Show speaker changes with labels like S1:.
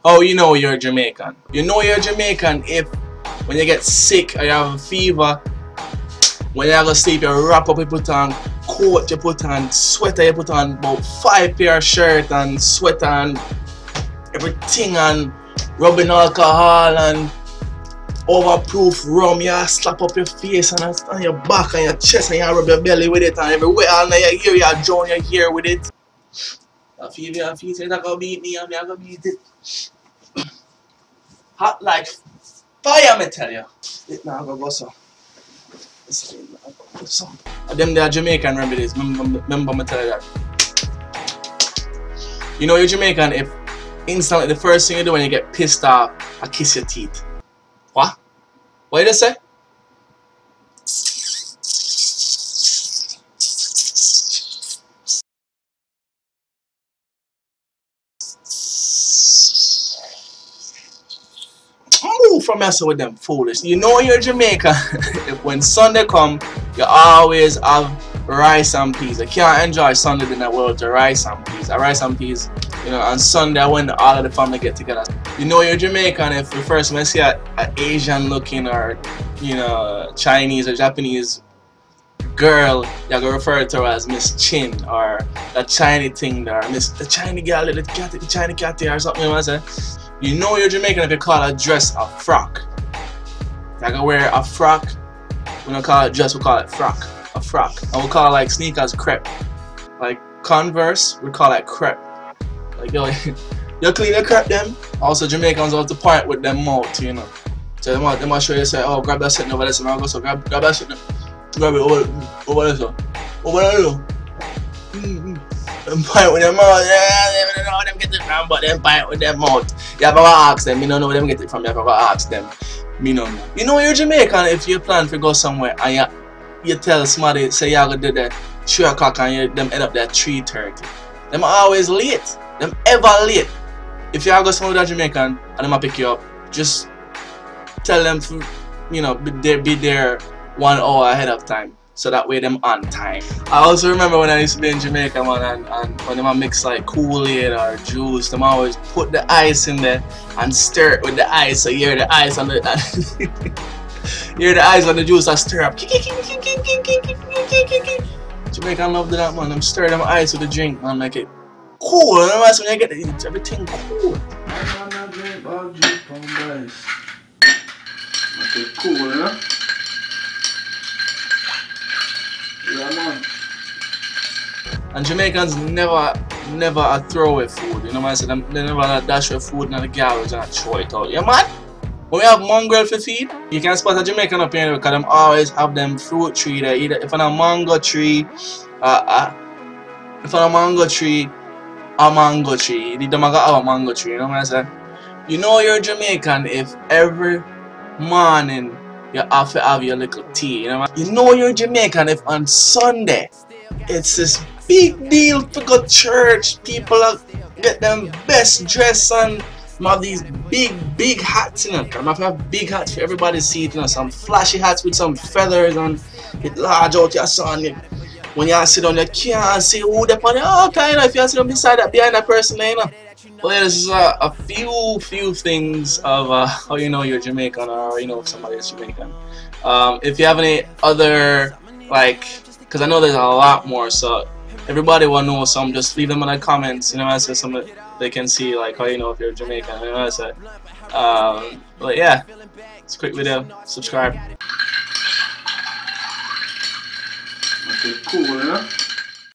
S1: How you know you're Jamaican? You know you're Jamaican if when you get sick or you have a fever, when you have to sleep, you wrap up, you put on coat, you put on sweater, you put on about 5 pair of shirt and sweater and everything, and rubbing alcohol and overproof rum. You slap up your face and on your back and your chest, and you rub your belly with it, and everywhere all night your ear, you drown your hair with it. I feel say that gonna beat me, and I'm gonna beat it. Hot like fire, me tell you. It now gonna go so. Them they are Jamaican remedies. Remember me tell you that. You know you're Jamaican if instantly the first thing you do when you get pissed off, I kiss your teeth. What? What did you say? Move from messing with them foolish. You know you're Jamaican if when Sunday come, you always have rice and peas. I can't enjoy Sunday dinner without the rice and peas. Rice and peas, you know, on Sunday when all of the family get together. You know you're Jamaican if the first when you see an Asian looking or, you know, Chinese or Japanese girl, you're gonna refer to her as Miss Chin or the Chinese thing there, the Chinese girl, the Chinese cat or something, you know what I'm saying? You know you're Jamaican if you call a dress a frock. You can wear a frock. We don't call it dress, we call it frock. A frock. And we call it like sneakers crepe. Like Converse, we call it crepe. Like yo, you clean the crepe them. Also Jamaicans have to point with them mouth, you know. So they might show you say, oh grab that shit over there, so now go so grab that shit. Grab it over there so. Over there. Them point with them mouth, yeah, they don't know where them get it from, but them point with them mouth. You have to ask them, you don't know where them get it from, you have to ask them. Me no know. You know you're Jamaican if you plan to go somewhere and you tell somebody, say you're gonna do that 3 o'clock and them end up there at 3:30. Them always late. Them ever late. If you go somewhere with a Jamaican and them pick you up, just tell them to, you know, be there 1 hour ahead of time. So that way them on time. I also remember when I used to be in Jamaica, man, and when them mix like Kool-Aid or juice, them always put the ice in there and stir it with the ice, so you hear the ice on the you hear the ice on the juice and stir up. Jamaican love that, man. Them stir them ice with the drink, man, make it cool. And when you get it, it's everything cool. I drink all juice from ice. Make it cool, you know? Yeah, man. And Jamaicans never throw away food, you know what I said? They never dash away food in the garbage and throw it out. Yeah, man? When we have mongrel for feed, you can spot a Jamaican up here because them always have them fruit tree there. Either if on a mango tree, if on a mango tree, they don't have a mango tree, you know what I said? You know you're Jamaican if every morning you have to have your little tea, you know you're Jamaican if on Sunday it's this big deal to go to church. People get them best dress and have these big hats, you know. I have big hats for everybody to see it, you know, some flashy hats with some feathers and it large out your sun. When you sit down, you can't see who they're on. Oh, okay, you know, if you sit down beside that, behind that person, you know. Well, this is a few things of how you know you're Jamaican or you know if somebody is Jamaican. If you have any other, like, because I know there's a lot more, so everybody will know some, just leave them in the comments, you know what I say, some they can see like how you know if you're Jamaican, you know what I say. But yeah, it's a quick video, subscribe.